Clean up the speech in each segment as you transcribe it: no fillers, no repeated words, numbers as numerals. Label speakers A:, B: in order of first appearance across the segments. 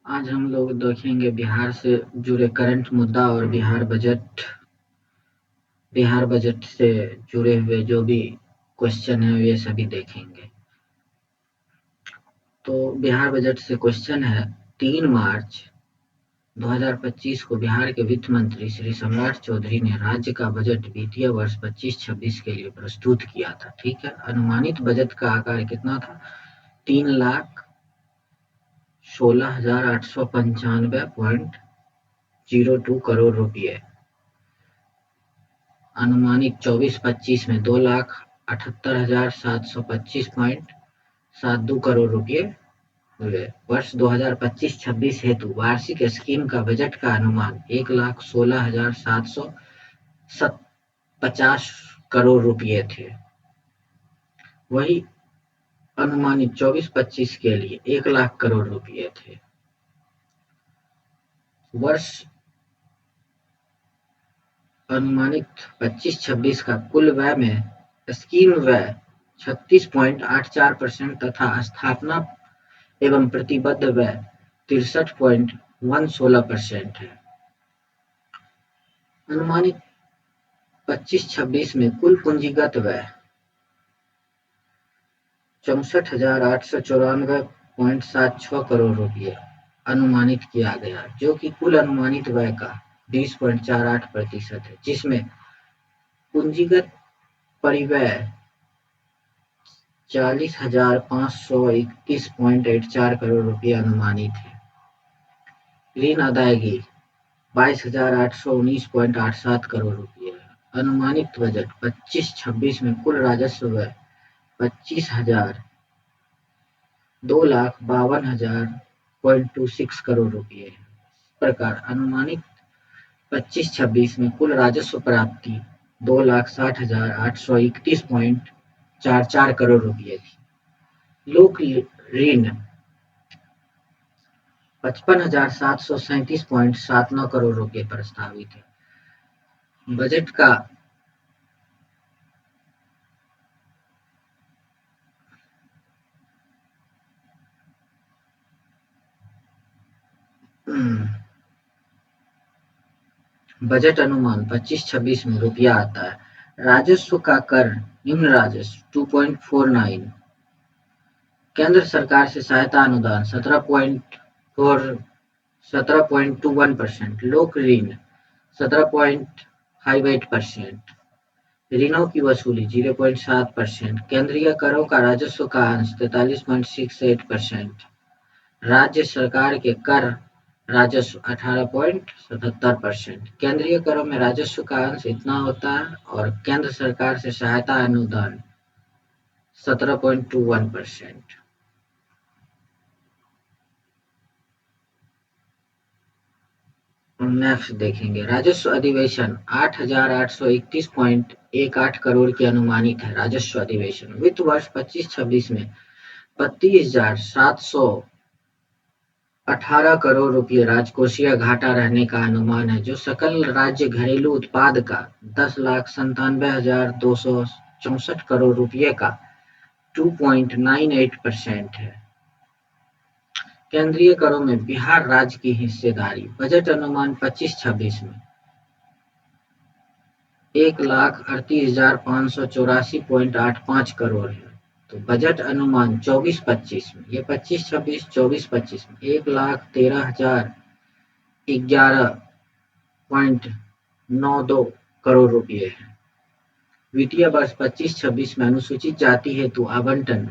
A: आज हम लोग देखेंगे बिहार से जुड़े करंट मुद्दा और बिहार बजट से जुड़े हुए जो भी क्वेश्चन है ये सभी देखेंगे। तो बिहार बजट से क्वेश्चन है, 3 मार्च 2025 को बिहार के वित्त मंत्री श्री सम्राट चौधरी ने राज्य का बजट वित्तीय वर्ष 25-26 के लिए प्रस्तुत किया था। ठीक है, अनुमानित बजट का आकार कितना था? 3,16,895.02 करोड़ रुपए। अनुमानित 24-25 में 2,78,725.72 करोड़ रुपए हुए। वर्ष 2025-26 हेतु वार्षिक स्कीम का बजट का अनुमान 1,16,750 करोड़ रुपए थे। वही अनुमानित 24-25 के लिए 1,00,000 करोड़ रुपए थे। वर्ष अनुमानित 25-26 का कुल व्यय में स्कीम व्यय 36.84% तथा स्थापना एवं प्रतिबद्ध व्यय 63.16% है। अनुमानित 25-26 में कुल पूंजीगत व्यय 64,894.76 करोड़ रुपए अनुमानित किया गया, जो कि कुल अनुमानित व्यय का 20.48% है, जिसमें पूंजीगत परिव्यय 40,531.84 करोड़ रुपए अनुमानित है। ऋण अदायगी 22,819.87 करोड़ रुपए है। अनुमानित बजट 25-26 में कुल राजस्व व्यय 2,52,हजार.26 करोड़ रुपए है। इस प्रकार अनुमानित 25-26 में कुल राजस्व प्राप्ति 2,60,831.44 करोड़ रुपए थी। लोक ऋण 55,737.79 करोड़ रुपए प्रस्तावित है। बजट का बजट अनुमान 25-26 में रुपया आता है। राजस्व का कर निम्न राजस्व 2.49, केंद्र सरकार से सहायता अनुदान 17.21%, लोक ऋण 17.58%, ऋणों की वसूली 0.7%, केंद्रीय करों का राजस्व का अंश 43.68%, राज्य सरकार के कर राजस्व 18.77%। केंद्रीय करों में राजस्व का अंश इतना होता है और केंद्र सरकार से सहायता अनुदान 17.21%। नेक्स्ट देखेंगे, राजस्व अधिवेशन 8,831.18 करोड़ की अनुमानित है। राजस्व अधिवेशन वित्त वर्ष 25-26 में 32,718 करोड़ रुपए राजकोषीय घाटा रहने का अनुमान है, जो सकल राज्य घरेलू उत्पाद का 10,97,264 करोड़ रुपए का 2.98% है। केंद्रीय करों में बिहार राज्य की हिस्सेदारी बजट अनुमान 25-26 में 1,38,584.85 करोड़ है। तो बजट अनुमान 24-25 में, ये 25-26 24-25 में 1,13,011.92 करोड़ रुपए है। वित्तीय वर्ष 25-26 में अनुसूचित जाति हेतु आवंटन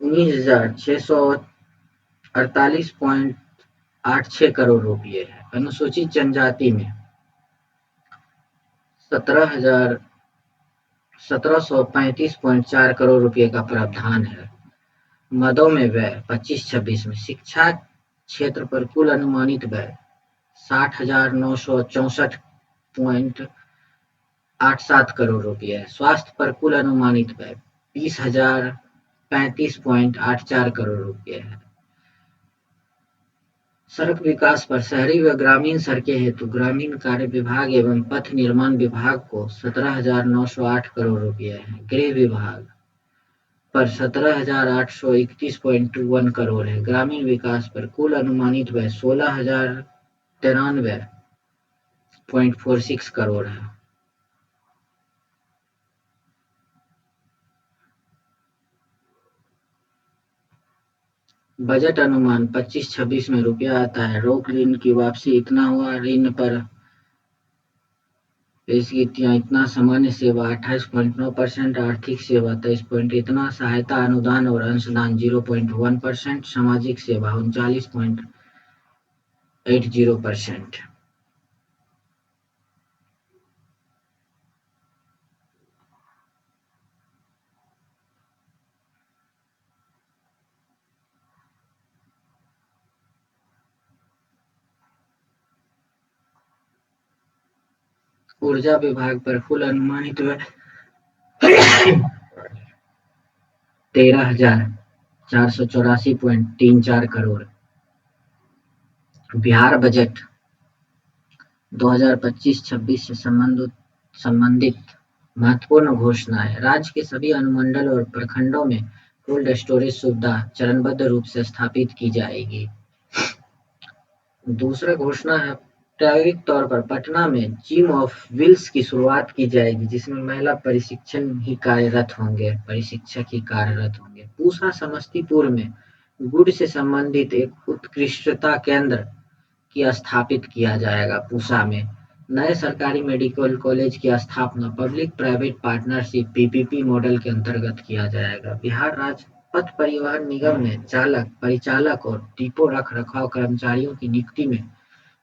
A: 19,648.86 करोड़ रुपए है। अनुसूचित जनजाति में 17,735.4 करोड़ रुपए का प्रावधान है। मदों में व्यय 25-26 में शिक्षा क्षेत्र पर कुल अनुमानित व्यय 60,964.87 करोड़ रुपए है। स्वास्थ्य पर कुल अनुमानित व्यय 20,035.84 करोड़ रुपए है। सड़क विकास पर शहरी व ग्रामीण सड़कें हेतु ग्रामीण कार्य विभाग एवं पथ निर्माण विभाग को 17,908 करोड़ रुपए है। गृह विभाग पर 17,831.21 करोड़ है। ग्रामीण विकास पर कुल अनुमानित व्यय 16,093.46 करोड़ है। बजट अनुमान 25-26 में रुपया आता है। रोक ऋण की वापसी इतना हुआ। ऋण पर इतना। सामान्य सेवा 28.9%, आर्थिक सेवा 23 इतना, सहायता अनुदान और अंशदान 0.1%, सामाजिक सेवा 39.80%। ऊर्जा विभाग पर कुल अनुमानित 13,484.34 करोड़। बिहार बजट 2025-26 से संबंधित महत्वपूर्ण घोषणाएं। राज्य के सभी अनुमंडल और प्रखंडों में कोल्ड स्टोरेज सुविधा चरणबद्ध रूप से स्थापित की जाएगी। दूसरा घोषणा है, प्रायोगिक तौर पर पटना में जिम ऑफ व्हील्स की शुरुआत की जाएगी, जिसमें महिला प्रशिक्षक ही कार्यरत होंगे। पूसा समस्तीपुर में गुड़ से संबंधित एक उत्कृष्टता केंद्र की स्थापित किया जाएगा। पूसा में नए सरकारी मेडिकल कॉलेज की स्थापना public private partnership PPP model के अंतर्गत किया जाएगा। बिहार राज्य पथ परिवहन निगम में चालक, परिचालक और डिपो रख रखाव कर्मचारियों की नियुक्ति में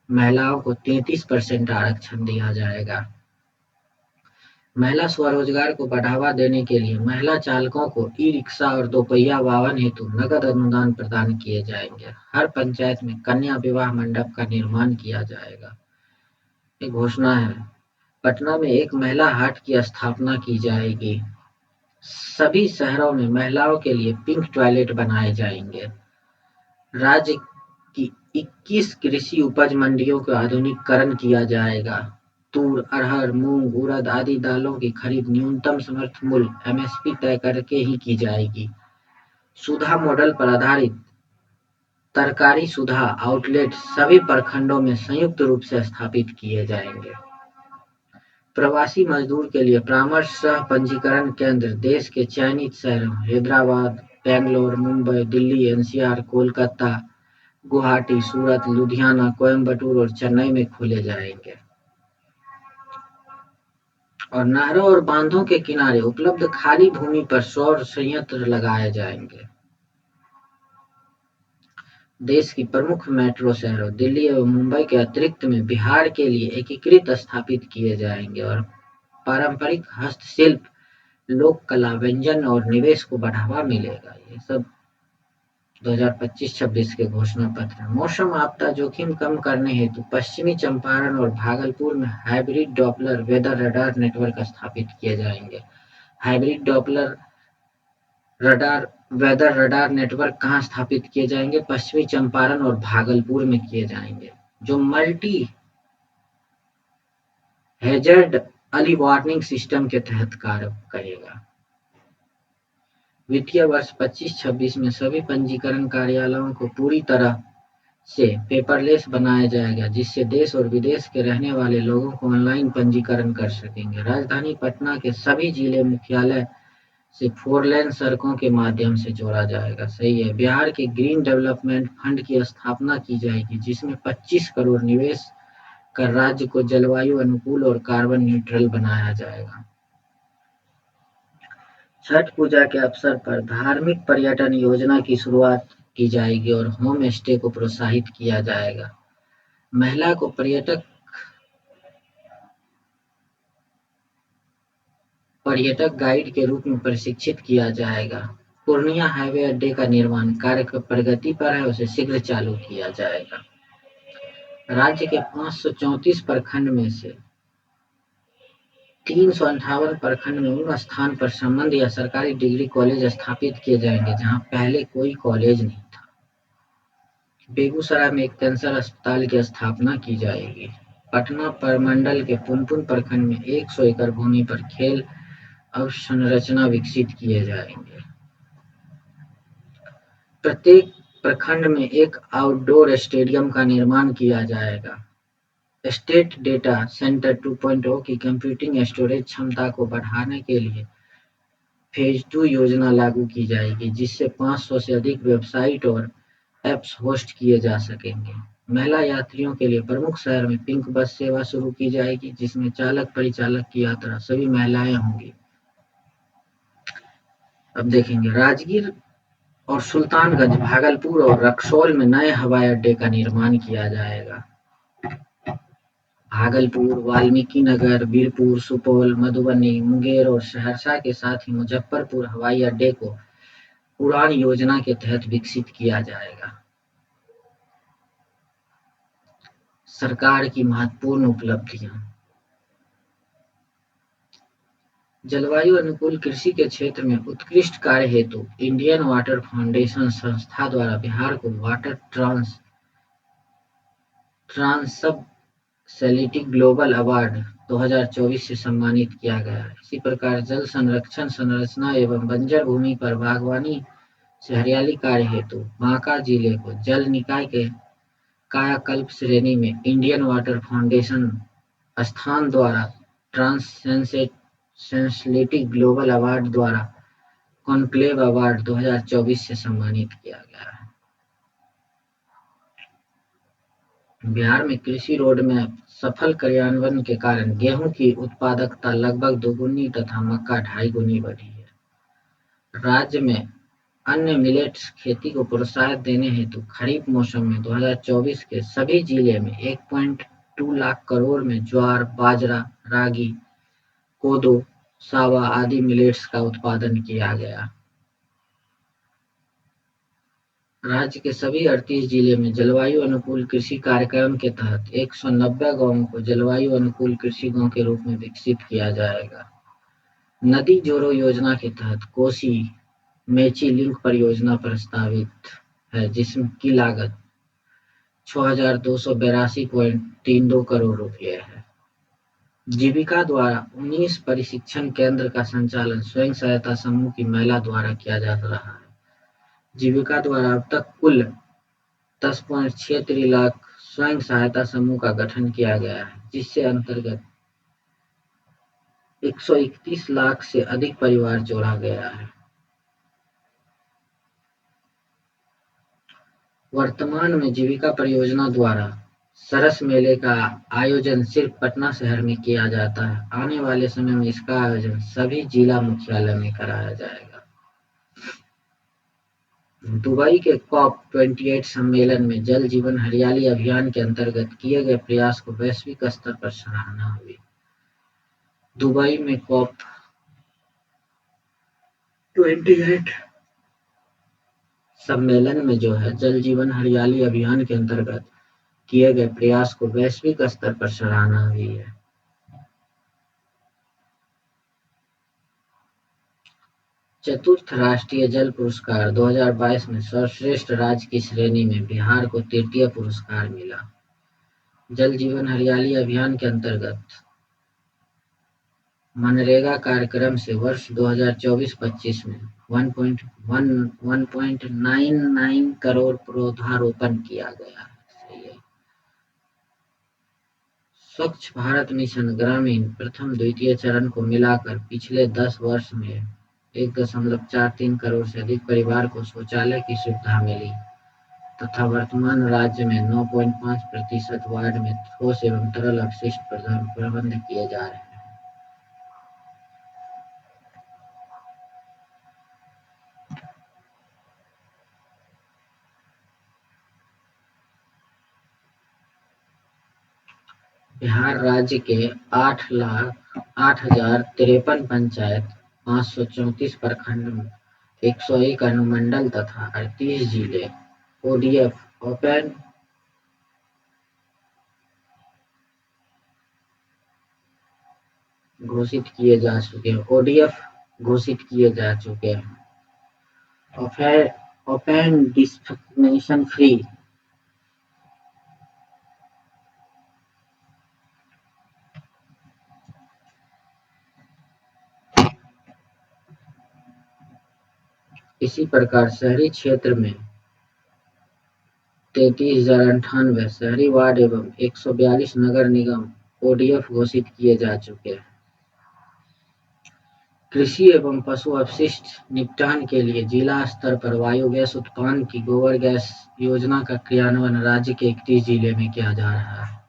A: महिलाओं को 33% आरक्षण दिया जाएगा। महिला स्वरोजगार को बढ़ावा देने के लिए महिला चालकों को ई रिक्शा और दोपहिया वाहन हेतु नकद अनुदान प्रदान किए जाएंगे। हर पंचायत में कन्या विवाह मंडप का निर्माण किया जाएगा। एक घोषणा है, पटना में एक महिला हाट की स्थापना की जाएगी। सभी शहरों में महिलाओं के लिए पिंक टॉयलेट बनाए जाएंगे। राज्य की 21 कृषि उपज मंडियों का आधुनिकीकरण किया जाएगा। तूर, अरहर, मूंग, उड़द आदि दालों की खरीद न्यूनतम समर्थन मूल्य एमएसपी तय करके ही की जाएगी। सुधा मॉडल पर आधारित तरकारी सुधा आउटलेट सभी प्रखंडों में संयुक्त रूप से स्थापित किए जाएंगे। प्रवासी मजदूर के लिए परामर्श सह पंजीकरण केंद्र देश के चयनित शहरों हैदराबाद, बेंगलोर, मुंबई, दिल्ली, एनसीआर, कोलकाता, गुवाहाटी, सूरत, लुधियाना, कोयम्बटूर और चेन्नई में खोले जाएंगे। और नहरों और बांधों के किनारे उपलब्ध खाली भूमि पर सौर संयंत्र लगाए जाएंगे। देश की प्रमुख मेट्रो शहरों दिल्ली एवं मुंबई के अतिरिक्त में बिहार के लिए एकीकृत स्थापित किए जाएंगे। और पारंपरिक हस्तशिल्प, लोक कला, व्यंजन और निवेश को बढ़ावा मिलेगा। ये सब 2025-26 के घोषणा पत्र। मौसम आपदा जोखिम कम करने हेतु पश्चिमी चंपारण और भागलपुर में hybrid Doppler weather radar network स्थापित किए जाएंगे। Hybrid Doppler radar weather radar network कहाँ स्थापित किए जाएंगे? पश्चिमी चंपारण और भागलपुर में किए जाएंगे, जो multi hazard early warning system के तहत कार्य करेगा। वित्तीय वर्ष 25-26 में सभी पंजीकरण कार्यालयों को पूरी तरह से पेपरलेस बनाया जाएगा, जिससे देश और विदेश के रहने वाले लोगों को ऑनलाइन पंजीकरण कर सकेंगे। राजधानी पटना के सभी जिले मुख्यालय से 4 लेन सड़कों के माध्यम से जोड़ा जाएगा। सही है। बिहार के ग्रीन डेवलपमेंट फंड की स्थापना की जाएगी, जिसमें 25 करोड़ निवेश कर राज्य को जलवायु अनुकूल और कार्बन न्यूट्रल बनाया जाएगा। छठ पूजा के अवसर पर धार्मिक पर्यटन योजना की शुरुआत की जाएगी और होम स्टे को प्रोत्साहित किया जाएगा। महिला को पर्यटक गाइड के रूप में प्रशिक्षित किया जाएगा। पूर्णिया हाईवे अड्डे का निर्माण कार्य प्रगति पर है, उसे शीघ्र चालू किया जाएगा। राज्य के 534 प्रखंड में से 358 प्रखंड में उन स्थान पर संबंध या सरकारी डिग्री कॉलेज स्थापित किए जाएंगे जहां पहले कोई कॉलेज नहीं था। बेगूसराय में एक कैंसर अस्पताल की स्थापना की जाएगी। पटना प्रमंडल के पुनपुन प्रखंड में 100 एकड़ भूमि पर खेल अवसंरचना विकसित किए जाएंगे। प्रत्येक प्रखंड में एक आउटडोर स्टेडियम का निर्माण किया जाएगा। स्टेट डेटा सेंटर 2.0 की कंप्यूटिंग स्टोरेज क्षमता को बढ़ाने के लिए फेज 2 योजना लागू की जाएगी, जिससे 500 से अधिक वेबसाइट और ऐप्स होस्ट किए जा सकेंगे। महिला यात्रियों के लिए प्रमुख शहर में पिंक बस सेवा शुरू की जाएगी, जिसमें चालक परिचालक की यात्रा सभी महिलाएं होंगी। अब देखेंगे राजगीर और सुल्तानगंज, भागलपुर और रक्सौल में नए हवाई अड्डे का निर्माण किया जाएगा। भागलपुर, वाल्मीकि नगर, बीरपुर, सुपौल, मधुबनी, मुंगेर और सहरसा के साथ ही मुजफ्फरपुर हवाई अड्डे को उड़ान योजना के तहत विकसित किया जाएगा। सरकार की महत्वपूर्ण उपलब्धियां। जलवायु अनुकूल कृषि के क्षेत्र में उत्कृष्ट कार्य हेतु इंडियन वाटर फाउंडेशन संस्था द्वारा बिहार को वाटर ट्रांसवर्सैलिटी ग्लोबल अवार्ड 2024 से सम्मानित किया गया है। इसी प्रकार जल संरक्षण, संरचना एवं बंजर भूमि पर बागवानी से हरियाली कार्य हेतु बांका जिले को जल निकाय के कायाकल्प श्रेणी में इंडियन वाटर फाउंडेशन संस्थान द्वारा ट्रांसवर्सैलिटी ग्लोबल अवार्ड द्वारा कॉन्क्लेव अवार्ड 2024 से सम्मानित किया गया है। बिहार में कृषि रोडमैप सफल कार्यान्वयन के कारण गेहूं की उत्पादकता लगभग दोगुनी तथा मक्का 2.5 गुनी बढ़ी है। राज्य में अन्य मिलेट्स खेती को प्रोत्साहन देने हेतु खरीफ मौसम में 2024 के सभी जिले में 1.2 लाख करोड़ में ज्वार, बाजरा, रागी, कोदो, सावा आदि मिलेट्स का उत्पादन किया गया। राज्य के सभी 38 जिले में जलवायु अनुकूल कृषि कार्यक्रम के तहत 190 गांवों को जलवायु अनुकूल कृषि गांव के रूप में विकसित किया जाएगा। नदी जोड़ो योजना के तहत कोसी मेची लिंक परियोजना प्रस्तावित है, जिसकी लागत 6,282.32 करोड़ रुपए है। जीविका द्वारा 19 प्रशिक्षण केंद्र का संचालन स्वयं सहायता समूह की महिला द्वारा किया जा रहा है। जीविका द्वारा अब तक कुल 10.63 लाख स्वयं सहायता समूह का गठन किया गया है, जिससे अंतर्गत 131 लाख से अधिक परिवार जोड़ा गया है। वर्तमान में जीविका परियोजना द्वारा सरस मेले का आयोजन सिर्फ पटना शहर में किया जाता है। आने वाले समय में इसका आयोजन सभी जिला मुख्यालय में कराया जाएगा। दुबई के COP28 सम्मेलन में जल जीवन हरियाली अभियान के अंतर्गत किए गए प्रयास को वैश्विक स्तर पर सराहना हुई। दुबई में COP28 सम्मेलन में जो है जल जीवन हरियाली अभियान के अंतर्गत किए गए प्रयास को वैश्विक स्तर पर सराहना हुई है। चतुर्थ राष्ट्रीय जल पुरस्कार 2022 में सर्वश्रेष्ठ राज्य की श्रेणी में बिहार को तृतीय पुरस्कार मिला। जल जीवन हरियाली अभियान के अंतर्गत मनरेगा कार्यक्रम से वर्ष 2024-25 में 1.99 करोड़ पौधारोपण किया गया है। स्वच्छ भारत मिशन ग्रामीण प्रथम द्वितीय चरण को मिलाकर पिछले 10 वर्ष में 1.43 करोड़ से अधिक परिवार को शौचालय की सुविधा मिली तथा वर्तमान राज्य में 9.5% वार्ड में ठोस एवं तरल अपशिष्ट प्रबंध किए जा रहे हैं। बिहार राज्य के 8,08,053 पंचायत, 534 प्रखंड, 101 अनुमंडल तथा 38 जिले ODF ओपन घोषित किए जा चुके हैं। ODF घोषित किए जा चुके हैं। ओपन डिस्क्रिमिनेशन फ्री इसी प्रकार शहरी क्षेत्र में 33,098 शहरी वार्ड एवं 142 नगर निगम ओडीएफ घोषित किए जा चुके हैं। कृषि एवं पशु अपशिष्ट निपटान के लिए जिला स्तर पर बायोगैस उत्पादन की गोबर गैस योजना का क्रियान्वयन राज्य के 31 जिले में किया जा रहा है।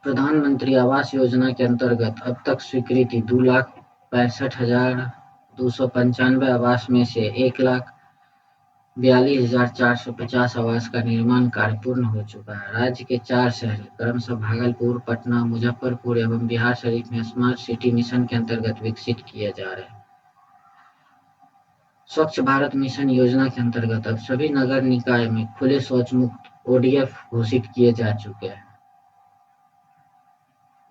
A: प्रधानमंत्री आवास योजना के अंतर्गत अब तक स्वीकृति 2,65,295 आवास में से 1,42,450 आवास का निर्माण कार्य पूर्ण हो चुका है। राज्य के 4 शहर क्रमशः भागलपुर, पटना, मुजफ्फरपुर एवं बिहार शरीफ में स्मार्ट सिटी मिशन के अंतर्गत विकसित किए जा रहे हैं। स्वच्छ भारत मिशन योजना के अंतर्गत अब सभी नगर निकाय में खुले शौच मुक्त ओडीएफ घोषित किए जा चुके हैं।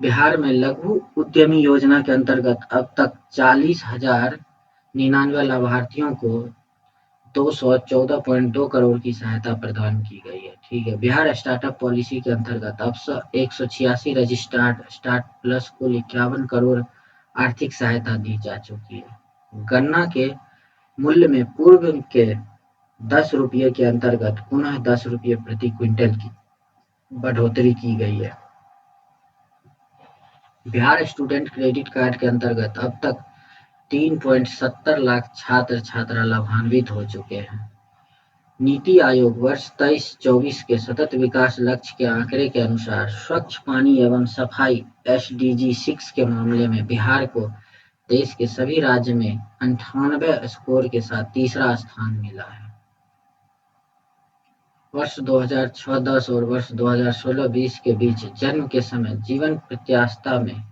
A: बिहार में लघु उद्यमी योजना के अंतर्गत अब तक 40,099 लाभार्थियों को 214.2 करोड़ की सहायता प्रदान की गई है। ठीक है। बिहार स्टार्टअप पॉलिसी के अंतर्गत अब 186 रजिस्टर्ड स्टार्ट प्लस कुल 51 करोड़ आर्थिक सहायता दी जा चुकी है। गन्ना के मूल्य में पूर्व के 10 रुपये के अंतर्गत पुनः 10 रुपये प्रति क्विंटल की बढ़ोतरी की गई है। बिहार स्टूडेंट क्रेडिट कार्ड के अंतर्गत अब तक 3.70 लाख छात्र छात्रा लाभान्वित हो चुके हैं। नीति आयोग वर्ष 23-24 के सतत विकास लक्ष्य के आंकड़े के अनुसार स्वच्छ पानी एवं सफाई SDG 6 के मामले में बिहार को देश के सभी राज्य में 98 स्कोर के साथ तीसरा स्थान मिला है। वर्ष 2006-10 और वर्ष 2016-20 के बीच जन्म के समय जीवन प्रत्याशा में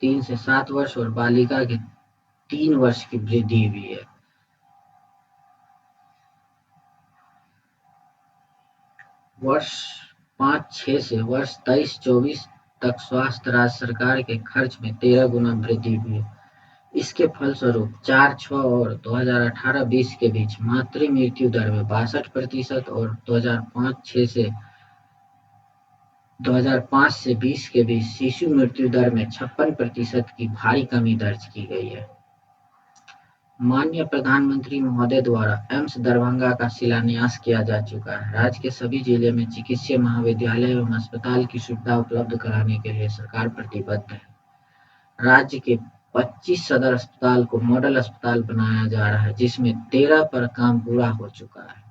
A: 3 से 7 वर्ष और बालिका के 3 वर्ष की वृद्धि हुई है। वर्ष 5-6 से वर्ष 23-24 तक स्वास्थ्य राज्य सरकार के खर्च में 13 गुना वृद्धि हुई है। इसके फलस्वरूप 4-6 और 2018-20 के बीच मातृ मृत्यु दर में 62% और 2005 से 20 के बीच शिशु मृत्यु दर में 56% की भारी कमी दर्ज की गई है। माननीय प्रधानमंत्री महोदय द्वारा एम्स दरभंगा का शिलान्यास किया जा चुका है। राज्य के सभी जिले में चिकित्सीय महाविद्यालय एवं अस्पताल की सुविधा उपलब्ध कराने के लिए सरकार प्रतिबद्ध है। राज्य के 25 सदर अस्पताल को मॉडल अस्पताल बनाया जा रहा है, जिसमें 13 पर काम पूरा हो चुका है।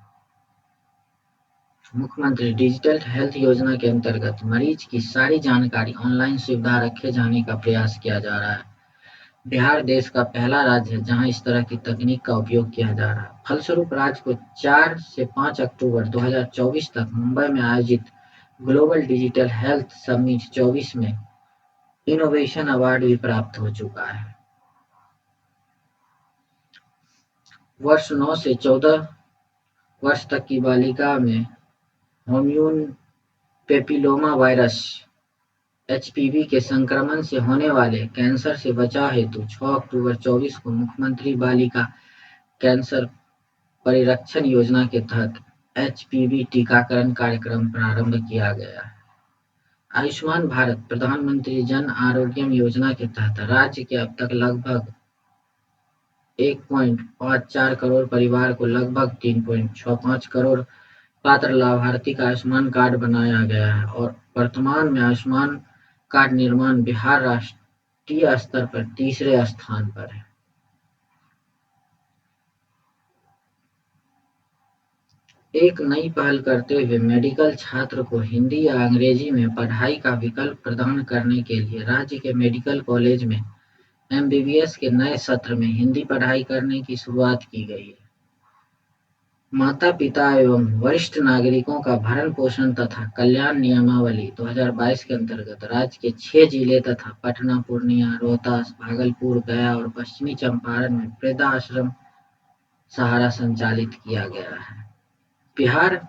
A: मुख्यमंत्री डिजिटल हेल्थ योजना के अंतर्गत मरीज की सारी जानकारी ऑनलाइन सुविधा रखे जाने का प्रयास किया जा रहा है। बिहार देश का पहला राज्य है जहां इस तरह की तकनीक का उपयोग किया जा रहा है। फलस्वरूप राज्य को 4 से 5 अक्टूबर 2024 तक मुंबई में आयोजित ग्लोबल डिजिटल हेल्थ समिट 24 में इनोवेशन अवार्ड भी प्राप्त हो चुका है। वर्ष 9 से 14 वर्ष तक की बालिका में ह्यूमन पेपिलोमा वायरस HPV के संक्रमण से होने वाले कैंसर से बचाव हेतु 6 अक्टूबर 24 को मुख्यमंत्री बालिका कैंसर परिरक्षण योजना के तहत HPV टीकाकरण कार्यक्रम प्रारंभ किया गया है। आयुष्मान भारत प्रधानमंत्री जन आरोग्य योजना के तहत राज्य के अब तक लगभग 1.54 करोड़ परिवार को लगभग 3.65 करोड़ पात्र लाभार्थी का आयुष्मान कार्ड बनाया गया है और वर्तमान में आयुष्मान कार्ड निर्माण बिहार राष्ट्रीय स्तर पर तीसरे स्थान पर है। एक नई पहल करते हुए मेडिकल छात्र को हिंदी या अंग्रेजी में पढ़ाई का विकल्प प्रदान करने के लिए राज्य के मेडिकल कॉलेज में MBBS के नए सत्र में हिंदी पढ़ाई करने की शुरुआत की गई है। माता पिता एवं वरिष्ठ नागरिकों का भरण पोषण तथा कल्याण नियमावली 2022 के अंतर्गत राज्य के 6 जिले तथा पटना, पूर्णिया, रोहतास, भागलपुर, गया और पश्चिमी चंपारण में वृद्धा आश्रम सहारा संचालित किया गया है। बिहार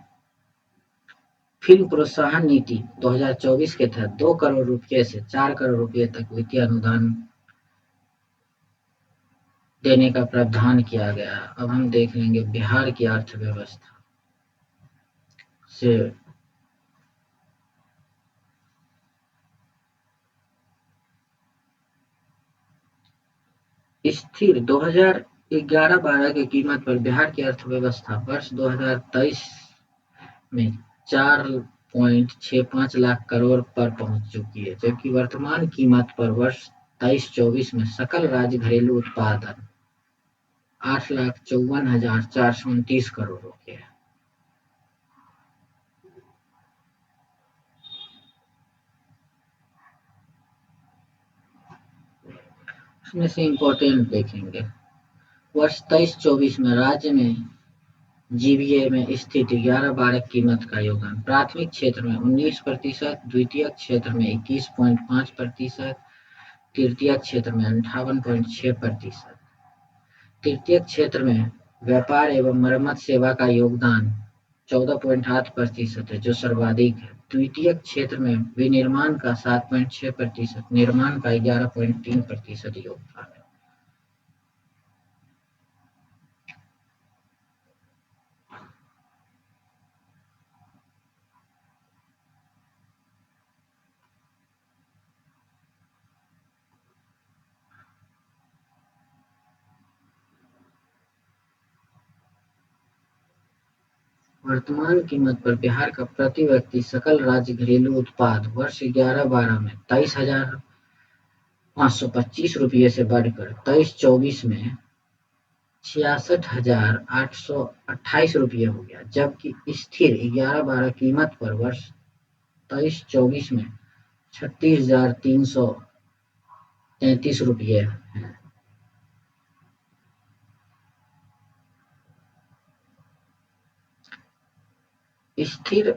A: फिल्म प्रोत्साहन नीति 2024 के तहत 2 करोड़ रुपये से 4 करोड़ रुपये तक वित्तीय अनुदान देने का प्रावधान किया गया है। अब हम देख लेंगे बिहार की अर्थव्यवस्था से स्थिर 2011-12 की कीमत पर बिहार की अर्थव्यवस्था वर्ष 2023 में 4.65 लाख करोड़ पर पहुंच चुकी है, जबकि वर्तमान कीमत पर वर्ष 23-24 में सकल राज्य घरेलू उत्पादन 8,54,429 करोड़ हो गया। उसमें से इम्पोर्टेंट देखेंगे। वर्ष 23-24 में राज्य में जीबीए में स्थित 11-12 कीमत का योगदान प्राथमिक क्षेत्र में 19%, द्वितीयक क्षेत्र में 21.5%, तृतीयक क्षेत्र में 58.6%। तृतीयक क्षेत्र में व्यापार एवं मरम्मत सेवा का योगदान 14.8% है, जो सर्वाधिक है। द्वितीयक क्षेत्र में विनिर्माण का 7.6%, निर्माण का 11.3% योगदान है। वर्तमान कीमत पर बिहार का प्रति व्यक्ति सकल राज्य घरेलू उत्पाद वर्ष 11-12 में 23,525 रुपये से बढ़कर 23-24 में 66,828 रुपये हो गया, जबकि स्थिर 11-12 कीमत पर वर्ष 23-24 में 36,333 रुपये है। स्थिर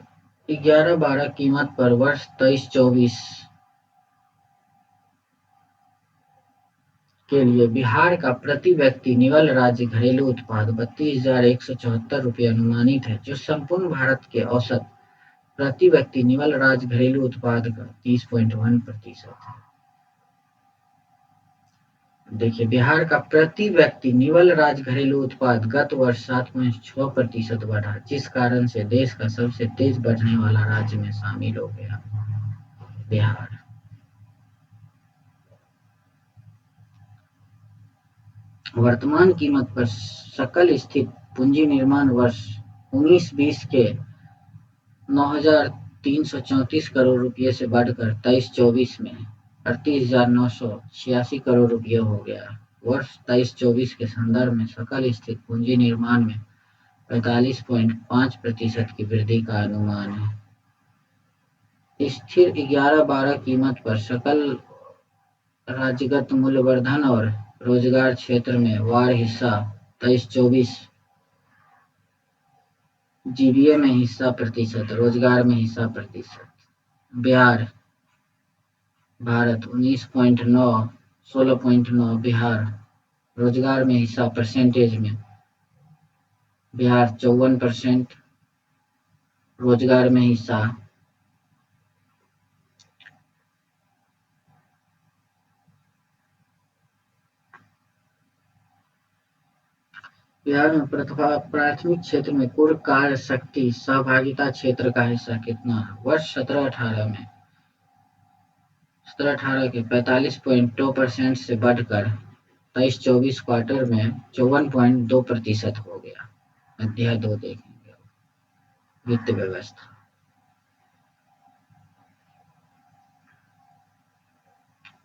A: 11-12 कीमत पर वर्ष 23-24 के लिए बिहार का प्रति व्यक्ति निवल राज्य घरेलू उत्पाद 32,174 रुपये अनुमानित है, जो संपूर्ण भारत के औसत प्रति व्यक्ति निवल राज्य घरेलू उत्पाद का 30.1% है। देखिए, बिहार का प्रति व्यक्ति निवल राज्य घरेलू उत्पाद गत वर्ष 7.6% बढ़ा, जिस कारण से देश का सबसे तेज बढ़ने वाला राज्य में शामिल हो गया बिहार। वर्तमान कीमत पर सकल स्थित पूंजी निर्माण वर्ष 19-20 के 9,334 करोड़ रुपये से बढ़कर 23-24 में 38,986 करोड़ रुपये हो गया। वर्ष 23-24 के संदर्भ में सकल स्थित पूंजी निर्माण में 45.5% की वृद्धि का अनुमान है। स्थिर 11-12 कीमत पर सकल राज्यगत मूल्यवर्धन और रोजगार क्षेत्र में वार हिस्सा 23-24 जीबीए में हिस्सा प्रतिशत, रोजगार में हिस्सा प्रतिशत। बिहार भारत 19.9, 16.9 बिहार। रोजगार में हिस्सा परसेंटेज में बिहार 54%, रोजगार में हिस्सा बिहार में प्राथमिक क्षेत्र में कुल कार्य शक्ति सहभागिता क्षेत्र का हिस्सा कितना है? वर्ष 17-18 के 45.2% से बढ़कर 23-24 क्वार्टर में 54.2% हो गया। अध्याय 2 देखेंगे, वित्त व्यवस्था।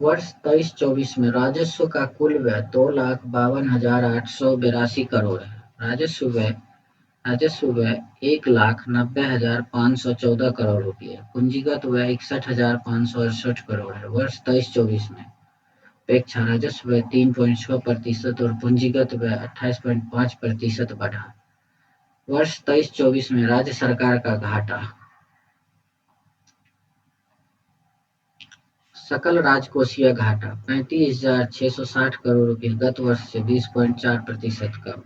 A: वर्ष 23-24 में राजस्व का कुल व्यय 2,52,882 करोड़ है। राजस्व व्यय 1,90,514 करोड़ रुपये। पूंजीगत व्यय 61,568 करोड़ है। वर्ष 23-24 में अपेक्षा राजस्व व्यय 3.6% और पूंजीगत व्यय 28.5% बढ़ा। वर्ष 23-24 में राज्य सरकार का घाटा सकल राजकोषीय घाटा 35,660 करोड़ रुपये, गत वर्ष से 20.4% कम।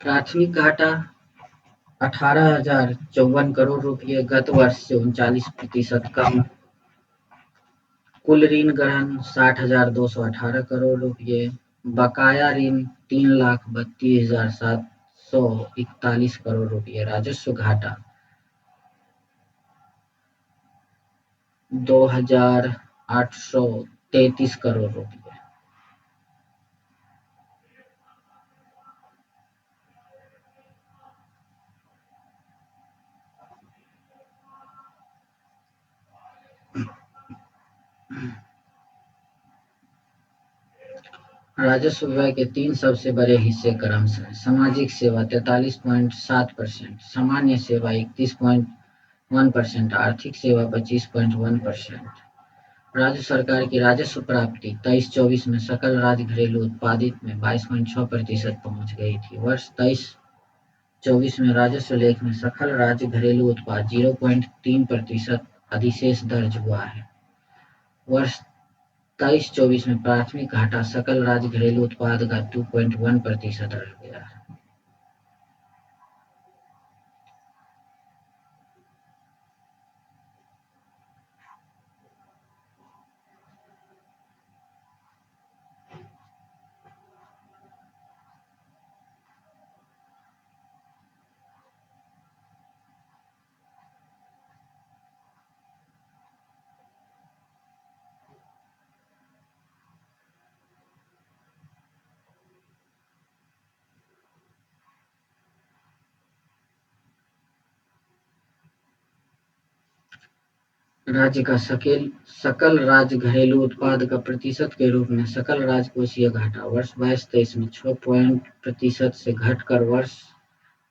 A: प्राथमिक घाटा 18,054 करोड़ रुपये, गत वर्ष से 39% कम। कुल ऋण ग्रहण 60,218 करोड़ रुपये। बकाया ऋण 3,32,741 करोड़ रुपये। राजस्व घाटा 2,833 करोड़ रुपये। राजस्व व्यय के तीन सबसे बड़े हिस्से क्रमशः सामाजिक सेवा 43.7%, सामान्य सेवा 31.1%, आर्थिक सेवा 25.1%। राज्य सरकार की राजस्व प्राप्ति 23-24 में सकल राज्य घरेलू उत्पादित में 22.6% पहुंच गई थी। वर्ष 23-24 में राजस्व लेख में सकल राज्य घरेलू उत्पाद 0.3% अधिशेष दर्ज हुआ है। वर्ष 23-24 में प्राथमिक घाटा सकल राज्य घरेलू उत्पाद का 2.1% रह गया है। राज्य का सकल राज्य घरेलू उत्पाद का प्रतिशत के रूप में सकल राजकोषीय घाटा वर्ष 22-23 में 6% से घटकर वर्ष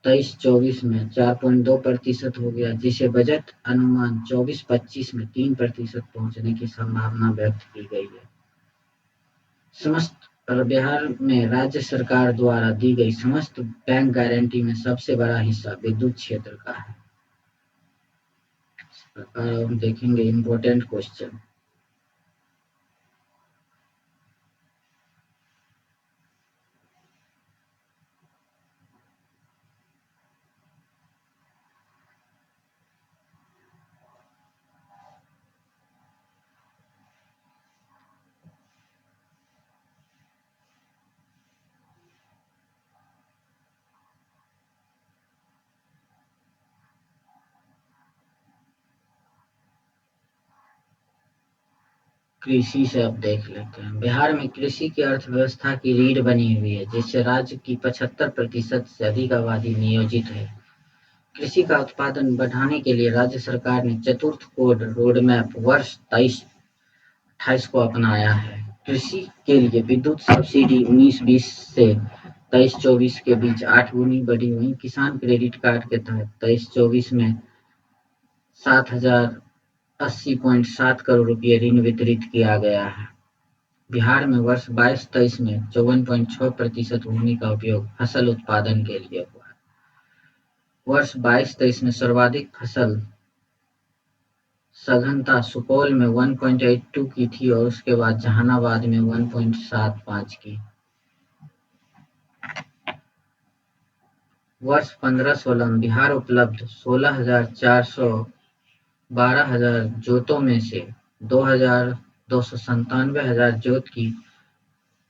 A: 23-24 में 4.2% हो गया, जिसे बजट अनुमान 24-25 में 3% पहुंचने की संभावना व्यक्त की गई है। समस्त बिहार में राज्य सरकार द्वारा दी गई समस्त बैंक गारंटी में सबसे बड़ा हिस्सा विद्युत क्षेत्र का है। इस प्रकार हम देखेंगे इम्पोर्टेंट क्वेश्चन। कृषि से अब देख लेते हैं। बिहार में कृषि की अर्थव्यवस्था की रीढ़ बनी हुई है, जिससे राज्य की 75% से अधिक आबादी नियोजित है। कृषि का उत्पादन बढ़ाने के लिए राज्य सरकार ने चतुर्थ कोड रोडमैप वर्ष 23-28 को अपनाया है। कृषि के लिए विद्युत सब्सिडी 19-20 से 23-24 के बीच 8 गुनी बढ़ी हुई। किसान क्रेडिट कार्ड के तहत 23-24 में 7,080.7 करोड़ रुपये ऋण वितरित किया गया है। बिहार में वर्ष 22-23 में 54.6% भूमि का उपयोग फसल उत्पादन के लिए हुआ। वर्ष 22-23 में सर्वाधिक फसल सघनता सुपौल में 1.82 की थी और उसके बाद जहानाबाद में 1.75 की। वर्ष 15-16 में बिहार उपलब्ध 16,412,000 जोतों में से 2,297,000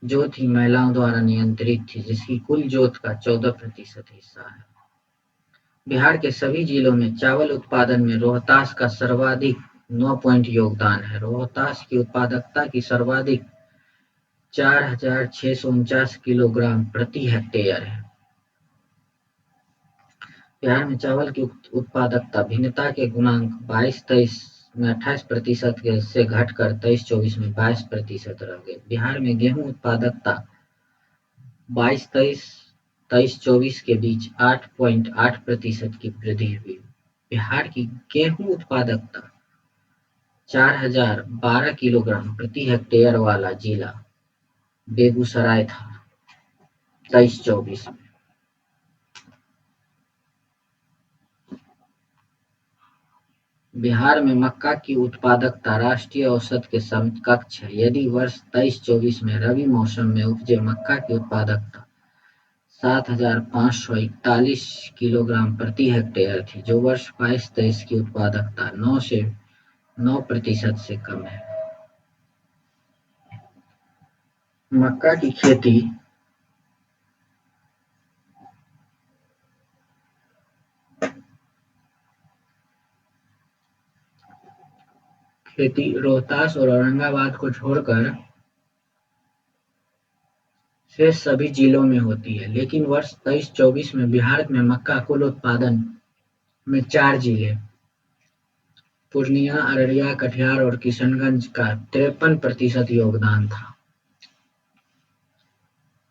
A: जोत ही महिलाओं द्वारा नियंत्रित थी, जिसकी कुल जोत का 14% हिस्सा है। बिहार के सभी जिलों में चावल उत्पादन में रोहतास का सर्वाधिक 9 पॉइंट योगदान है। रोहतास की उत्पादकता की सर्वाधिक 4,649 किलोग्राम प्रति हेक्टेयर है। बिहार में चावल की उत्पादकता भिन्नता के गुणांक 22-23 में 28% से घटकर 23-24 में 22% रह गए। बिहार में गेहूं उत्पादकता 22-23, 23-24 के बीच 8.8% की वृद्धि हुई। बिहार की गेहूं उत्पादकता 4,012 किलोग्राम प्रति हेक्टेयर वाला जिला बेगूसराय था 23-24 में। बिहार में मक्का की उत्पादकता राष्ट्रीय औसत के समकक्ष है। यदि वर्ष 23-24 में रबी मौसम में उपजे मक्का की उत्पादकता 7,541 किलोग्राम प्रति हेक्टेयर थी, जो वर्ष 22-23 की उत्पादकता 9% से कम है। मक्का की खेती रोहतास और औरंगाबाद को छोड़कर शेष सभी जिलों में होती है, लेकिन वर्ष 23-24 में बिहार में मक्का कुल उत्पादन में 4 जिले पूर्णिया, अररिया, कटिहार और किशनगंज का 53% योगदान था।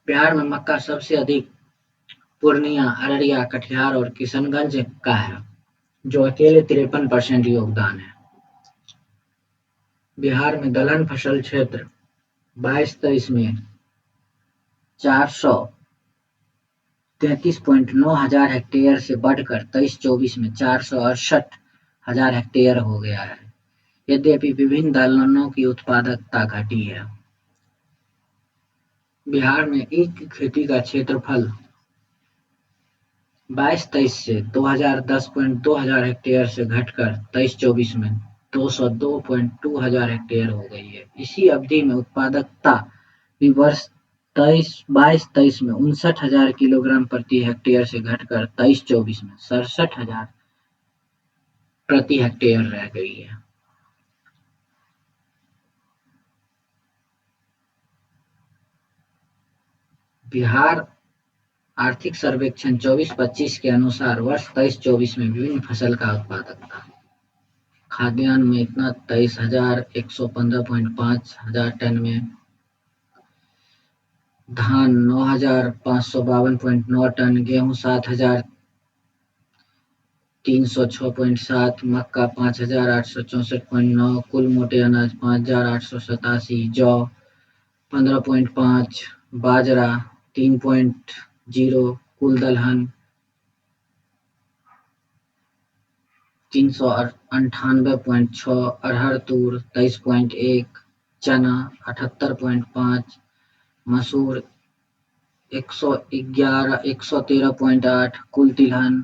A: बिहार में मक्का सबसे अधिक पूर्णिया, अररिया, कटिहार और किशनगंज का है, जो अकेले 53% योगदान है। बिहार में दलहन फसल क्षेत्र 22-23 में 433.9 हजार हेक्टेयर से बढ़कर 23-24 में 468 हजार हेक्टेयर हो गया है। यद्यपि विभिन्न दलहनों की उत्पादकता घटी है। बिहार में ईख की खेती का क्षेत्रफल 22-23 से 2010.2 हजार हेक्टेयर से घटकर 23-24 में 202.2 हजार हेक्टेयर हो गई है। इसी अवधि में उत्पादकता भी वर्ष 22-23 में 59 हजार किलोग्राम प्रति हेक्टेयर से घटकर 23-24 में 67 हजार प्रति हेक्टेयर रह गई है। बिहार आर्थिक सर्वेक्षण 24-25 के अनुसार वर्ष 23-24 में विभिन्न फसल का उत्पादकता खाद्यान्न में इतना 23,115.5 हजार टन में, धान 9,552.9 टन, गेहूं 7,306.7, मक्का 5,864.9, कुल मोटे अनाज 5,887, जौ 15.5, बाजरा 3.0, कुल दलहन 398.6, अरहर तूर 23.1, चना 78.5, मसूर 113.8, कुल तिलहन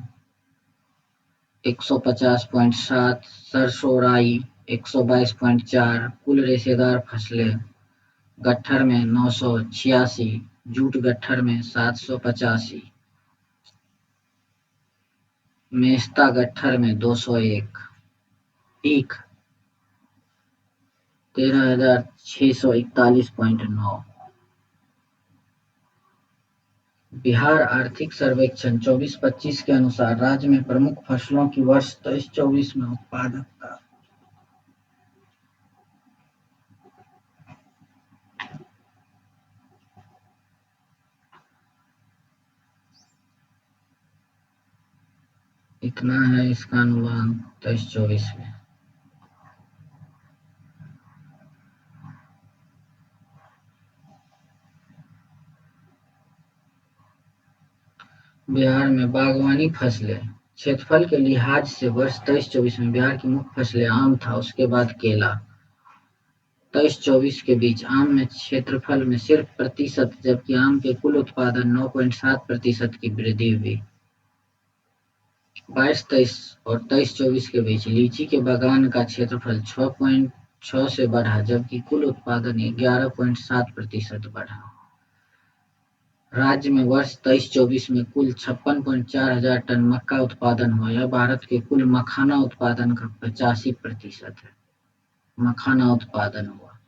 A: 150.7, सरसों राई 122.4, कुल रेशेदार फसलें गट्ठर में 986, जूट गट्ठर में 785, मेस्ता गट्ठर में 201, ईख 13,641.9। बिहार आर्थिक सर्वेक्षण 24-25 के अनुसार राज्य में प्रमुख फसलों की वर्ष 23-24 में उत्पादकता इतना है। इसका अनुमान 23-24 में बिहार में बागवानी फसलें क्षेत्रफल के लिहाज से वर्ष 23-24 में बिहार की मुख्य फसलें आम था, उसके बाद केला। 23-24 के बीच आम में क्षेत्रफल में सिर्फ प्रतिशत, जबकि आम के कुल उत्पादन 9.7% की वृद्धि हुई। 22-23 और 23-24 के बीच लीची के बागान का क्षेत्रफल 6.6 से बढ़ा, जबकि कुल उत्पादन 11.7% बढ़ा। राज्य में वर्ष 23-24 में कुल 56.4 हजार टन मक्का उत्पादन हुआ। यह भारत के कुल मखाना उत्पादन का 85% है। मखाना उत्पादन हुआ।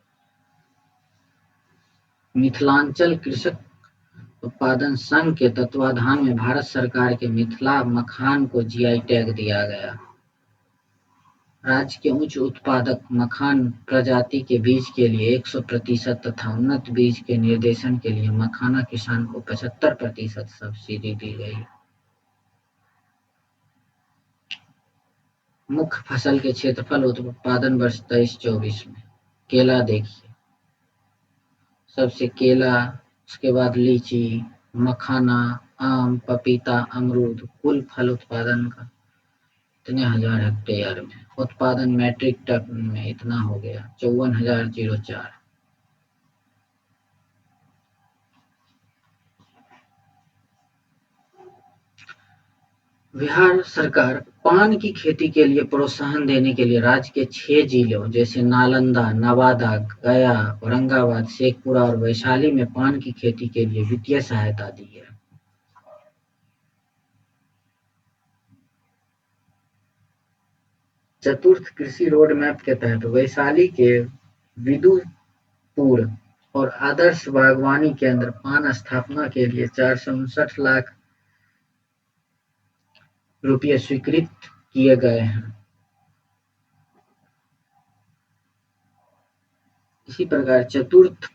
A: मिथिलांचल कृषक उत्पादन संघ के तत्वाधान में भारत सरकार के मिथिला मखान को जीआई टैग दिया गया। राज्य के उच्च उत्पादक मखान प्रजाति के बीज के लिए 100% तथा उन्नत बीज के निर्देशन के लिए मखाना किसान को 75% सब्सिडी दी गई। मुख्य फसल के क्षेत्रफल उत्पादन वर्ष 23-24 में केला देखिए, सबसे केला, उसके बाद लीची, मखाना, आम, पपीता, अमरूद। कुल फल उत्पादन का इतने हजार हेक्टेयर में, उत्पादन मैट्रिक टन में इतना हो गया 54,004। बिहार सरकार पान की खेती के लिए प्रोत्साहन देने के लिए राज्य के 6 जिलों जैसे नालंदा, नवादा, गया, औरंगाबाद, शेखपुरा और वैशाली में पान की खेती के लिए वित्तीय सहायता दी है। चतुर्थ कृषि रोड मैप के तहत वैशाली के विदुपुर और आदर्श बागवानी केंद्र पान स्थापना के लिए 459 लाख रुपये स्वीकृत किए गए हैं। इसी प्रकार चतुर्थ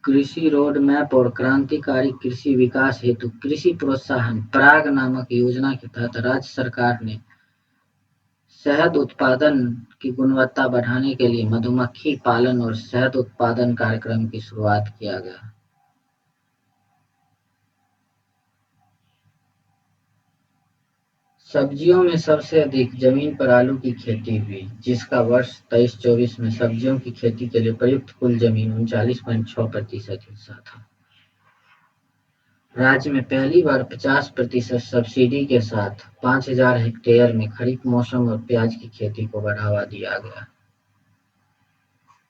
A: कृषि रोड मैप और क्रांतिकारी कृषि विकास हेतु कृषि प्रोत्साहन पराग नामक योजना के तहत राज्य सरकार ने शहद उत्पादन की गुणवत्ता बढ़ाने के लिए मधुमक्खी पालन और शहद उत्पादन कार्यक्रम की शुरुआत किया गया। सब्जियों में सबसे अधिक जमीन पर आलू की खेती हुई, जिसका वर्ष 23-24 में सब्जियों की खेती के लिए प्रयुक्त कुल जमीन 39.6% हिस्सा था। राज्य में पहली बार 50% सब्सिडी के साथ 5,000 हेक्टेयर में खरीफ मौसम और प्याज की खेती को बढ़ावा दिया गया।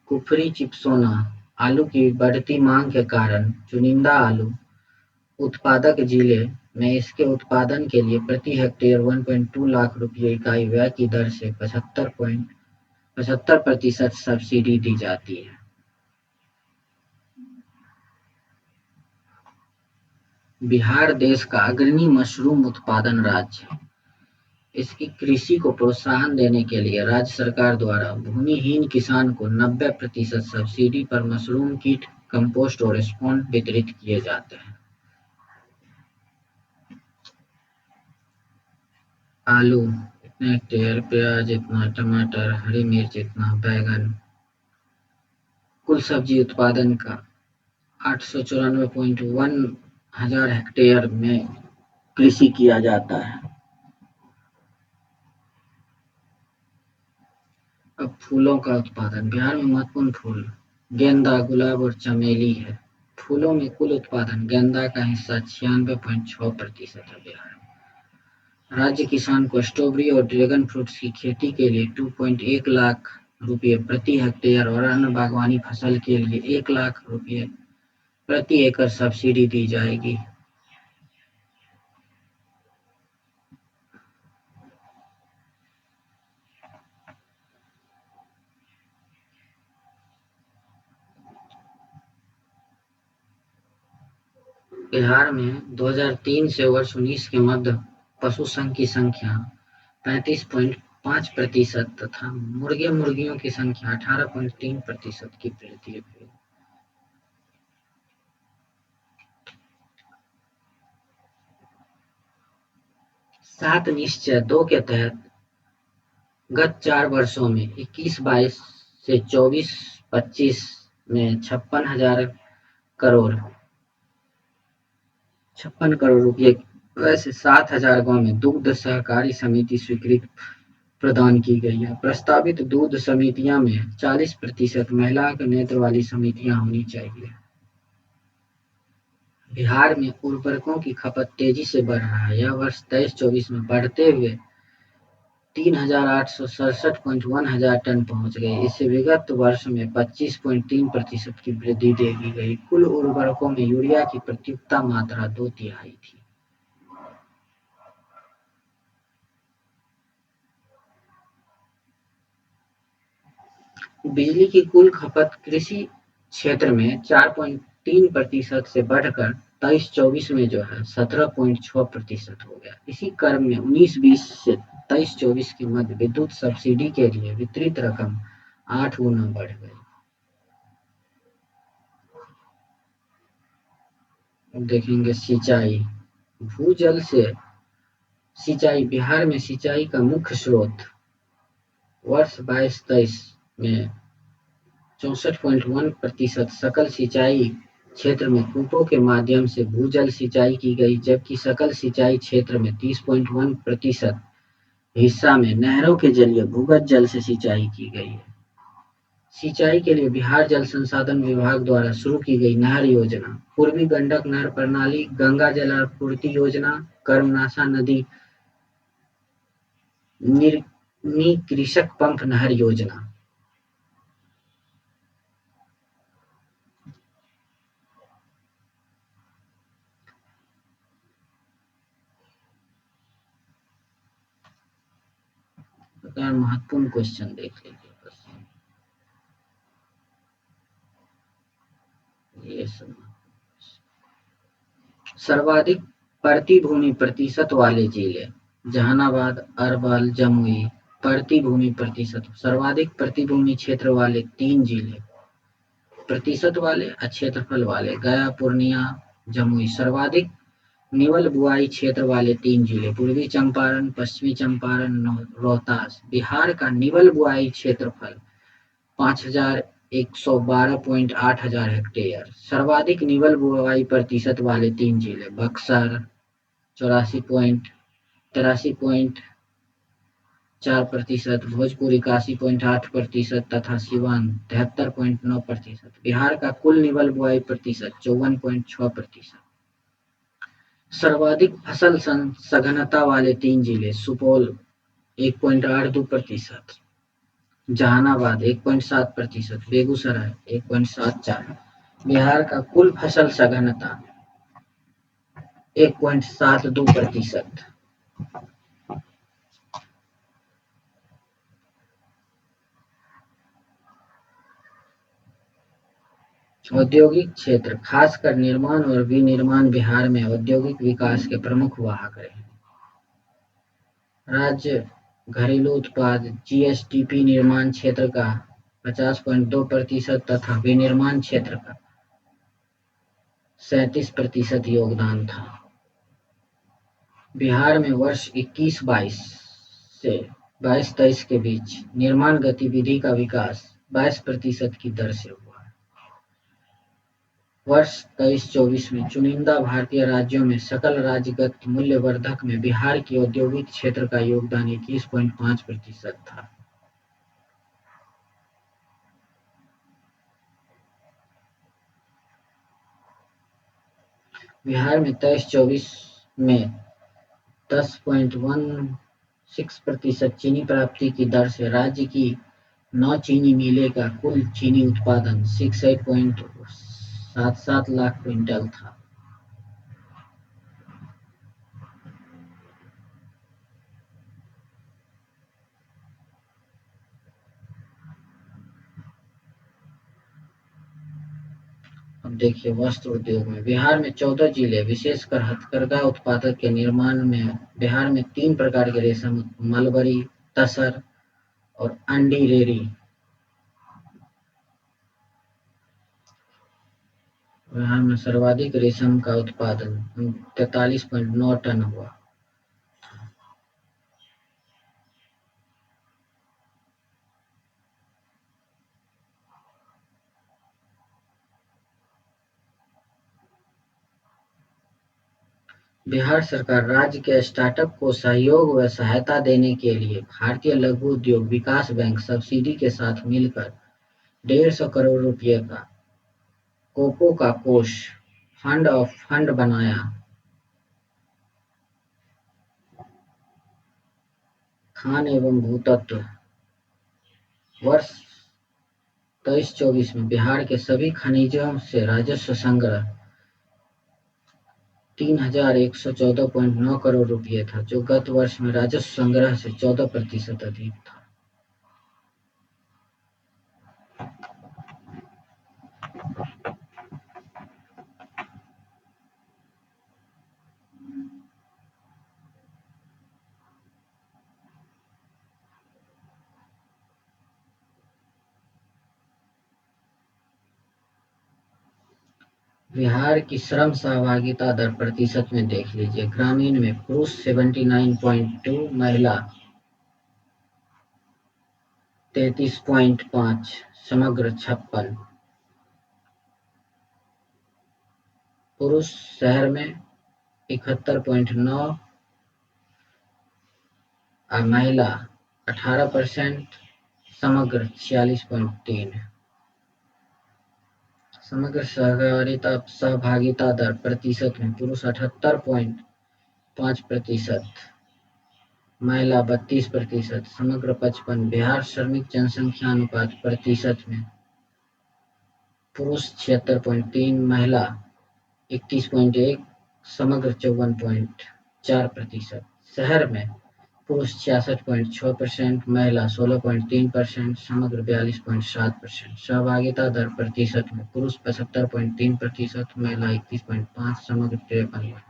A: कुफरी चिप्सोना आलू की बढ़ती मांग के कारण चुनिंदा आलू उत्पादक जिले में इसके उत्पादन के लिए प्रति हेक्टेयर 1.2 लाख रुपये इकाई व्यय की दर से 75% सब्सिडी दी जाती है। बिहार देश का अग्रणी मशरूम उत्पादन राज्य है। इसकी कृषि को प्रोत्साहन देने के लिए राज्य सरकार द्वारा भूमिहीन किसान को 90% सब्सिडी पर मशरूम कीट, कंपोस्ट और स्पॉन वितरित किए जाते हैं। आलू इतने हेक्टेयर, प्याज इतना, टमाटर, हरी मिर्च इतना, बैगन, कुल सब्जी उत्पादन का 894.1 हजार हेक्टेयर में कृषि किया जाता है। अब फूलों का उत्पादन। बिहार में महत्वपूर्ण फूल गेंदा, गुलाब और चमेली है। फूलों में कुल उत्पादन गेंदा का हिस्सा 96.6% है। बिहार राज्य किसान को स्ट्रॉबेरी और ड्रैगन फ्रूट्स की खेती के लिए 2.1 लाख रुपये प्रति हेक्टेयर और अन्य बागवानी फसल के लिए 1 लाख रुपये प्रति एकड़ सब्सिडी दी जाएगी। बिहार में 2003 से वर्ष 19 के मध्य पशु संघ की संख्या 35.5% तथा मुर्गे मुर्गियों की संख्या 18.3% की वृद्धि हुई। 7 निश्चय 2 के तहत गत 4 वर्षों में 21-22 से 24-25 में 56 करोड़ रुपये वैसे 7,000 गांव में दुग्ध सहकारी समिति स्वीकृति प्रदान की गई है। प्रस्तावित दूध समितियां में 40% महिला के नेतृत्व वाली समितियां होनी चाहिए। बिहार में उर्वरकों की खपत तेजी से बढ़ रहा है। यह वर्ष 23-24 में बढ़ते हुए 3,867.1 हजार टन पहुंच गए। इससे विगत वर्ष में 25.3% की वृद्धि देखी गई। कुल उर्वरकों में यूरिया की प्रयुक्ता मात्रा 2/3 थी। बिजली की कुल खपत कृषि क्षेत्र में 4.3% से बढ़कर 23-24 में जो है 17.6% हो गया। इसी क्रम में 19-20 से 23-24 के मध्य विद्युत सब्सिडी के लिए वितरित रकम 8 गुना बढ़ गई। अब देखेंगे सिंचाई। भूजल से सिंचाई। बिहार में सिंचाई का मुख्य स्रोत वर्ष 22-23 में 64.1% सकल सिंचाई क्षेत्र में कूपों के माध्यम से भूजल सिंचाई की गई, जबकि सकल सिंचाई क्षेत्र में 30.1% हिस्सा में नहरों के जरिए भूगर्भ जल से सिंचाई की गई है। सिंचाई के लिए बिहार जल संसाधन विभाग द्वारा शुरू की गई नहर योजना पूर्वी गंडक नहर प्रणाली, गंगा जल आपूर्ति योजना, कर्मनाशा नदी कृषक पंप नहर योजना। महत्वपूर्ण क्वेश्चन देख लीजिए बस ये सब। सर्वाधिक प्रतिभूमि प्रतिशत वाले जिले जहानाबाद, अरवल, जमुई। प्रतिभूमि प्रतिशत सर्वाधिक प्रतिभूमि क्षेत्र वाले 3 जिले प्रतिशत वाले और क्षेत्रफल वाले गया, पूर्णिया, जमुई। सर्वाधिक निवल बुआई क्षेत्र वाले 3 जिले पूर्वी चंपारण, पश्चिमी चंपारण, रोहतास। बिहार का निवल बुआई क्षेत्रफल 5112.8 हजार हेक्टेयर। सर्वाधिक निवल बुआई प्रतिशत वाले 3 जिले बक्सर 84.83.4%, भोजपुर 81.8% तथा सिवान 73.9%। बिहार का कुल निवल बुआई प्रतिशत 54.6%। सर्वाधिक फसल सघनता वाले 3 जिले सुपौल 1.82%, जहानाबाद 1.7%, बेगूसराय 1.74%। बिहार का कुल फसल सघनता 1.72%। औद्योगिक क्षेत्र खासकर निर्माण और विनिर्माण बिहार में औद्योगिक विकास के प्रमुख वाहक रहे। राज्य घरेलू उत्पाद जीएसडीपी निर्माण क्षेत्र का 50.2% तथा विनिर्माण क्षेत्र का 37% योगदान था। बिहार में वर्ष 21-22 से 22-23 के बीच निर्माण गतिविधि का विकास 22% की दर से हुआ। वर्ष 23-24 में चुनिंदा भारतीय राज्यों में सकल राज्यगत मूल्यवर्धक में बिहार की औद्योगिक क्षेत्र का योगदान 21.5% था। बिहार में 23-24 में 10.16% चीनी प्राप्ति की दर से राज्य की 9 चीनी मिलें का कुल चीनी उत्पादन 68.77 लाख क्विंटल था। अब देखिए वस्त्र उद्योग में बिहार में 14 जिले विशेषकर हथकरघा उत्पादक के निर्माण में बिहार में 3 प्रकार के रेशम मलबरी, तसर और अंडी रेरी। बिहार में सर्वाधिक रेशम का उत्पादन 43.9 टन हुआ। बिहार सरकार राज्य के स्टार्टअप को सहयोग व सहायता देने के लिए भारतीय लघु उद्योग विकास बैंक सब्सिडी के साथ मिलकर 150 करोड़ रुपए का कोको का कोष फंड बनाया। खान एवं भूतत्व वर्ष 23-24 में बिहार के सभी खनिजों से राजस्व संग्रह 3114.9 करोड़ रुपए था, जो गत वर्ष में राजस्व संग्रह से 14% अधिक था। बिहार की श्रम सहभागिता दर प्रतिशत में देख लीजिए। ग्रामीण में पुरुष 79.2, महिला 33.5, समग्र 56। पुरुष शहर में 71.9 और महिला 18%, समग्र 46.3। समग्र सहभागिता दर प्रतिशत में पुरुष 78.5%, महिला 32%, समग्र 55। बिहार श्रमिक जनसंख्या अनुपात प्रतिशत में पुरुष 76.3, महिला 31.1, समग्र 54.4%। शहर में पुरुष 66.6%, महिला 16.3%, समग्र 42.7%। सहभागिता दर प्रतिशत में पुरुष 75.3%, महिला 31.5, समग्र 53%।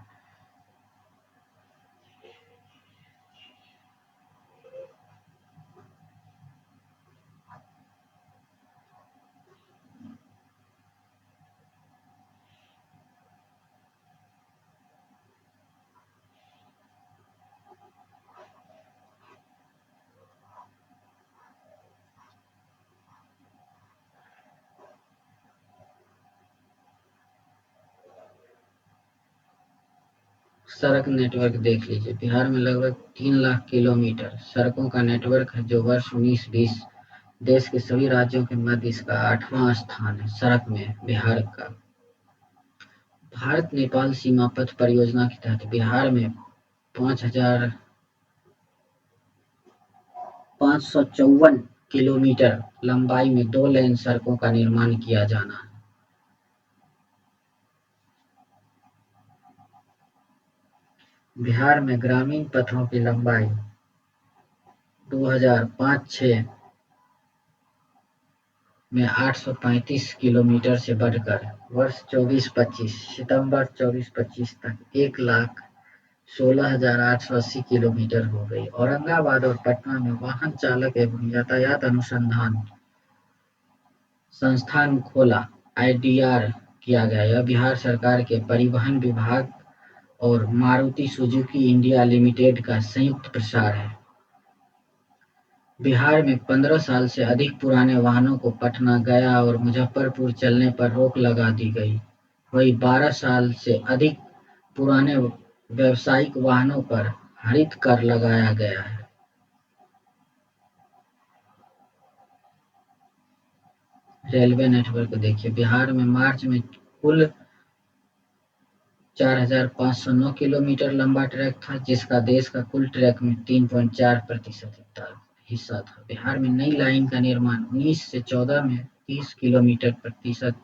A: सड़क नेटवर्क देख लीजिए। बिहार में लगभग 3 लाख किलोमीटर सड़कों का नेटवर्क है, जो वर्ष 1920 देश के सभी राज्यों के मध्य इसका 8वां स्थान है। सड़क में बिहार का भारत नेपाल सीमा पथ परियोजना के तहत बिहार में 5,554 किलोमीटर लंबाई में 2 लेन सड़कों का निर्माण किया जाना है। बिहार में ग्रामीण पथों की लंबाई 2005-06 में 835 किलोमीटर से बढ़कर वर्ष 24-25 सितंबर 24-25 तक 1,16,880 किलोमीटर हो गई। औरंगाबाद और पटना में वाहन चालक एवं यातायात अनुसंधान संस्थान खोला, आईडीआर किया गया। यह बिहार सरकार के परिवहन विभाग और मारुति सुजुकी इंडिया लिमिटेड का संयुक्त प्रसार है। बिहार में 15 साल से अधिक पुराने वाहनों को पटना, गया और मुजफ्फरपुर चलने पर रोक लगा दी गई। वहीं 12 साल से अधिक पुराने व्यावसायिक वाहनों पर हरित कर लगाया गया है। रेलवे नेटवर्क देखिए। बिहार में मार्च में कुल 4,509 किलोमीटर लंबा ट्रैक था, जिसका देश का कुल ट्रैक में 3.4% हिस्सा था। बिहार में नई लाइन का निर्माण 19 से 14 में 30 किलोमीटर प्रतिशत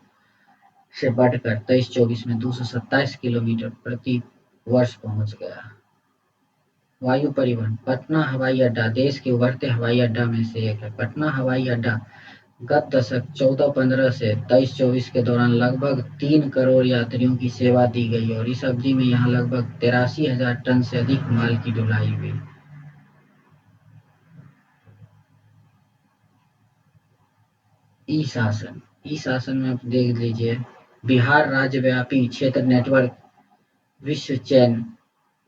A: से बढ़कर 23-24 में 227 किलोमीटर प्रति वर्ष पहुंच गया। वायु परिवहन। पटना हवाई अड्डा देश के उभरते हवाई अड्डा में से एक है। पटना हवाई अड्डा गत दशक 14-15 से 23-24 के दौरान लगभग 3 करोड़ यात्रियों की सेवा दी गई और इस अवधि में यहां लगभग 83,000 टन से अधिक माल की ढुलाई हुई। ई शासन। ई शासन में आप देख लीजिए। बिहार राज्यव्यापी क्षेत्र नेटवर्क विश्व चैन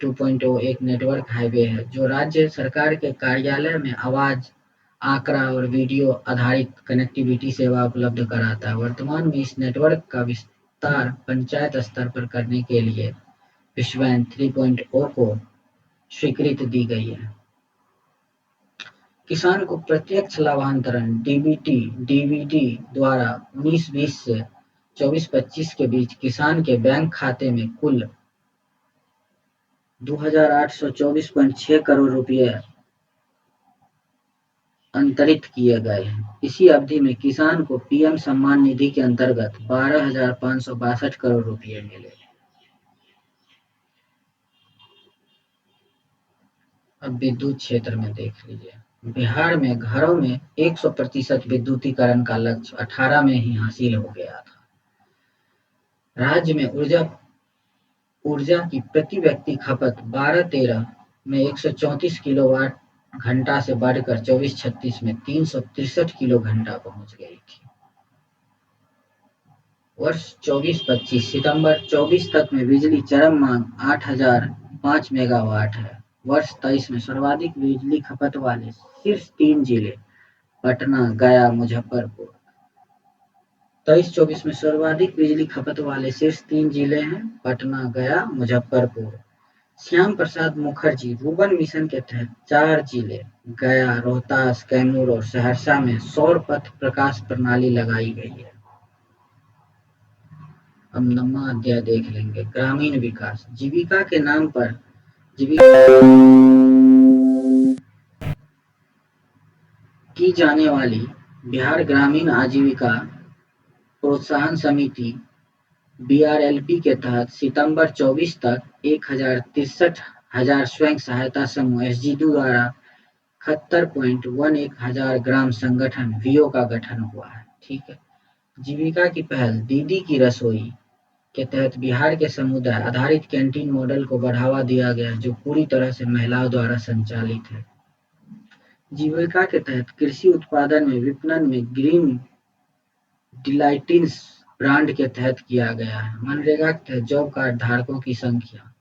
A: 2.0 एक नेटवर्क हाईवे है, जो राज्य सरकार के कार्यालय में आवाज, आंकड़ा और वीडियो आधारित कनेक्टिविटी सेवा उपलब्ध कराता है। वर्तमान में इस नेटवर्क का विस्तार पंचायत स्तर पर करने के लिए विश्ववैन 3.0 को स्वीकृति दी गई है। किसान को प्रत्यक्ष लाभांतरण डीबीटी डीबीडी द्वारा 19-20 से 24-25 के बीच किसान के बैंक खाते में कुल 2,824.6 करोड़ रुपए अंतरित किए गए हैं। इसी अवधि में किसान को पीएम सम्मान निधि के अंतर्गत 12,562 करोड़ रुपए मिले। अब विद्युत क्षेत्र में देख लीजिए। बिहार में घरों में 100% विद्युतीकरण का लक्ष्य 18 में ही हासिल हो गया था। राज्य में ऊर्जा की प्रति व्यक्ति खपत 12-13 में 134 किलोवाट घंटा से बढ़कर 24-36 में 363 किलो घंटा पहुंच गई थी। वर्ष 24-25 सितंबर 24 तक में बिजली चरम मांग 8,005 मेगावाट है। वर्ष 23 में सर्वाधिक बिजली खपत वाले शीर्ष 3 जिले पटना, गया, मुजफ्फरपुर। 23-24 में सर्वाधिक बिजली खपत वाले शीर्ष 3 जिले हैं पटना, गया, मुजफ्फरपुर। श्याम प्रसाद मुखर्जी रूर्बन मिशन के तहत 4 जिले गया, रोहतास, कैमूर और सहरसा में सौर पथ प्रकाश प्रणाली लगाई गई है। अब 9वां अध्याय देख लेंगे। ग्रामीण विकास। जीविका के नाम पर जीविका की जाने वाली बिहार ग्रामीण आजीविका प्रोत्साहन समिति बीआरएलपी के तहत सितंबर 24 तक 1,63,000 स्वयं सहायता समूह एसजीडू द्वारा 71.11 हजार ग्राम संगठन वीओ का गठन हुआ है। ठीक है। जीविका की पहल दीदी की रसोई के तहत बिहार के समुदाय आधारित कैंटीन मॉडल को बढ़ावा दिया गया, जो पूरी तरह से महिलाओं द्वारा संचालित है। जीविका के तहत कृषि उत्पादन में विपणन में ग्रीन डिलाइटिन्स ब्रांड के तहत किया गया है। मनरेगा के तहत जॉब कार्ड धारकों की संख्या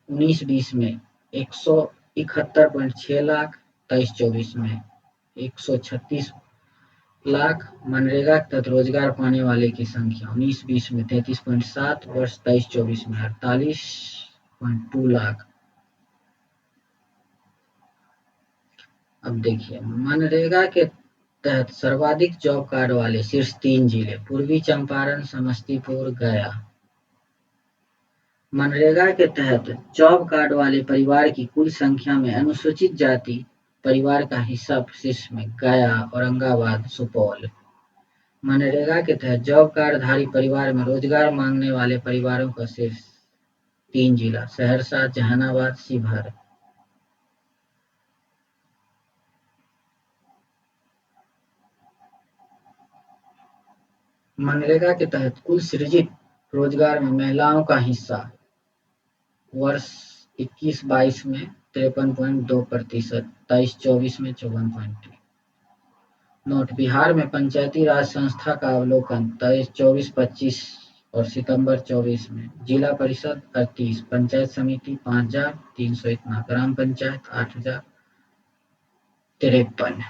A: 19-20 में 171.6 लाख, 23-24 में 136 लाख। मनरेगा के तहत रोजगार पाने वाले की संख्या 19-20 में 33.7, वर्ष 23-24 में लाख। अब देखिए, मनरेगा के तहत सर्वाधिक जॉब कार्ड वाले शीर्ष 3 जिले पूर्वी चंपारण, समस्तीपुर, गया। मनरेगा के तहत जॉब कार्ड वाले परिवार की कुल संख्या में अनुसूचित जाति परिवार का हिस्सा शीर्ष में गया, औरंगाबाद, सुपौल। मनरेगा के तहत जॉब कार्डधारी परिवार में रोजगार मांगने वाले परिवारों का शीर्ष 3 जिला सहरसा, जहानाबाद, शिवहर। मनरेगा के तहत कुल सृजित रोजगार में महिलाओं का हिस्सा वर्ष 21-22 में 53.2%, 23-24 में 54.3। नोट: बिहार में पंचायती राज संस्था का अवलोकन 23-24-25 और सितंबर 24 में। जिला परिषद 38, पंचायत समिति 5,300 इतना, ग्राम पंचायत 8,053।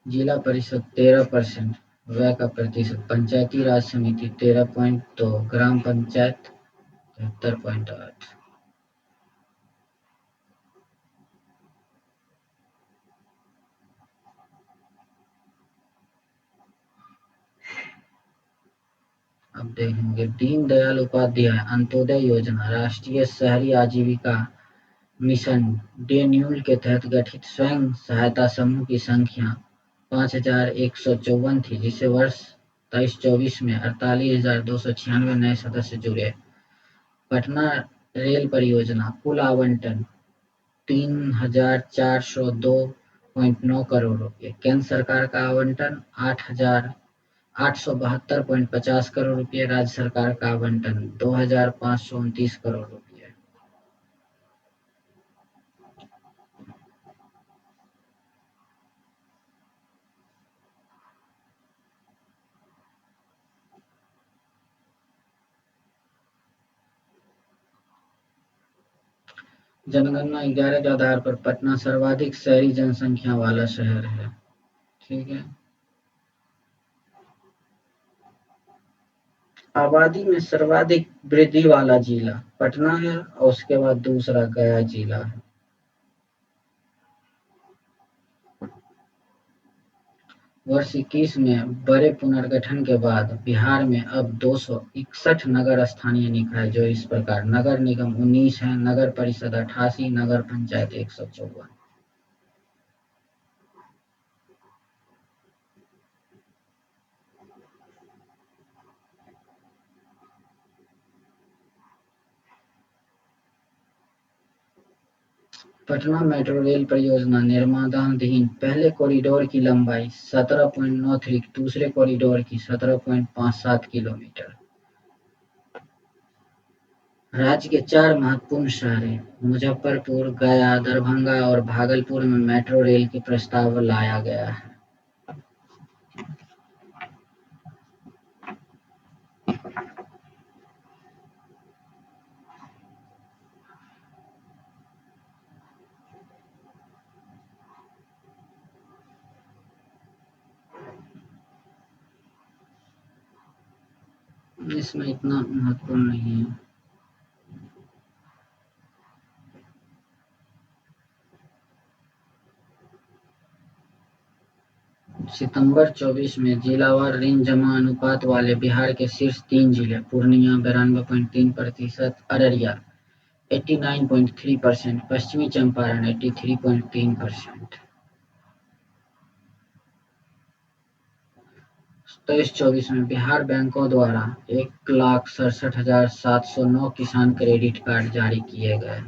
A: जिला परिषद 13%, व्यय का प्रतिशत। पंचायती राज समिति 13.2, ग्राम पंचायत 73.8। अब देखेंगे दीनदयाल उपाध्याय अंत्योदय योजना, राष्ट्रीय शहरी आजीविका मिशन डे-न्यूल के तहत गठित स्वयं सहायता समूह की संख्या 5,154 थी, जिसे वर्ष 23-24 में 48,296 नए सदस्य जुड़े। पटना रेल परियोजना कुल आवंटन 3,402.9 करोड़ रुपए। केंद्र सरकार का आवंटन 8,872.50 करोड़ रुपए। राज्य सरकार का आवंटन 2,529 करोड़ रुपए। जनगणना 11 के आधार पर पटना सर्वाधिक शहरी जनसंख्या वाला शहर है। ठीक है। आबादी में सर्वाधिक वृद्धि वाला जिला पटना है और उसके बाद दूसरा गया जिला है। वर्ष 21 में बड़े पुनर्गठन के बाद बिहार में अब 261 नगर स्थानीय निकाय जो इस प्रकार: नगर निगम 19 है, नगर परिषद 88, नगर पंचायत 154। पटना मेट्रो रेल परियोजना निर्माणाधीन। पहले कॉरिडोर की लंबाई 17.93, दूसरे कॉरिडोर की 17.57 किलोमीटर। राज्य के 4 महत्वपूर्ण शहरों मुजफ्फरपुर, गया, दरभंगा और भागलपुर में मेट्रो रेल के प्रस्ताव लाया गया है। इसमें इतना महत्वपूर्ण नहीं है। सितंबर 24 में जिलावार ऋण जमा अनुपात वाले बिहार के शीर्ष 3 जिले: पूर्णिया 92.3%, अररिया 89.3%, पश्चिमी चंपारण 83.3%। 23-24 में बिहार बैंकों द्वारा 1,67,709 किसान क्रेडिट कार्ड जारी किए गए।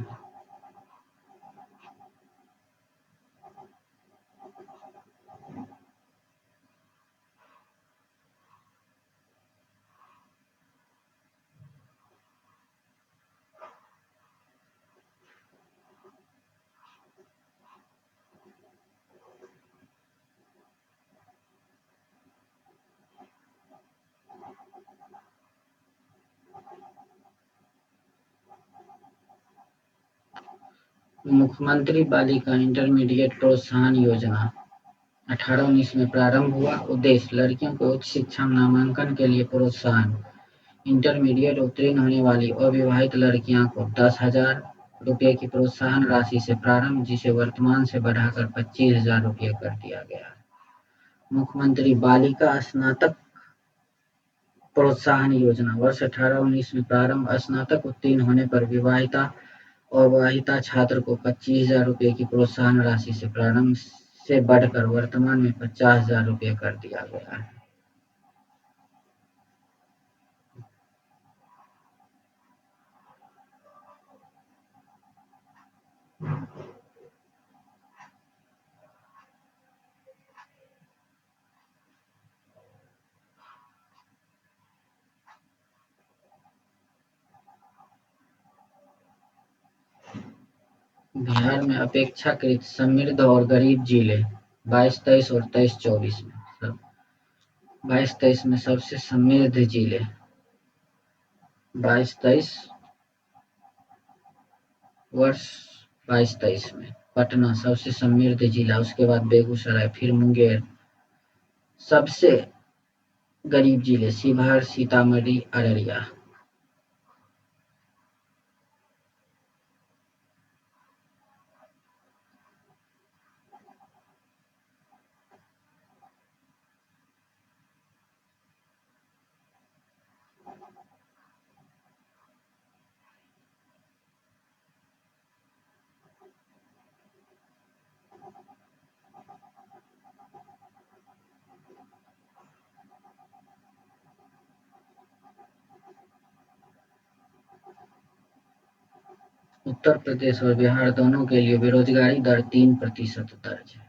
A: मुख्यमंत्री बालिका इंटरमीडिएट प्रोत्साहन योजना 18-19 में प्रारंभ हुआ। उद्देश्य: लड़कियों को उच्च शिक्षा में नामांकन के लिए प्रोत्साहन। इंटरमीडिएट उत्तीर्ण होने वाली अविवाहित लड़कियों को 10,000 रुपये की प्रोत्साहन राशि से प्रारंभ, जिसे वर्तमान से बढ़ाकर 25,000 रुपये कर दिया गया। मुख्यमंत्री बालिका स्नातक प्रोत्साहन योजना वर्ष 18-19 में प्रारंभ, स्नातक उत्तीर्ण होने पर अविवाहिता छात्र को 25,000 रुपये की प्रोत्साहन राशि से प्रारंभ से बढ़कर वर्तमान में 50,000 रुपये कर दिया गया है। बिहार में अपेक्षाकृत समृद्ध और गरीब जिले 22-23 और 23-24 में 22-23 में सबसे समृद्ध जिले 22-23 वर्ष 22-23 में पटना सबसे समृद्ध जिला, उसके बाद बेगूसराय, फिर मुंगेर। सबसे गरीब जिले शिवहर, सीतामढ़ी, अररिया। उत्तर प्रदेश और बिहार दोनों के लिए बेरोजगारी दर 3% दर्ज है।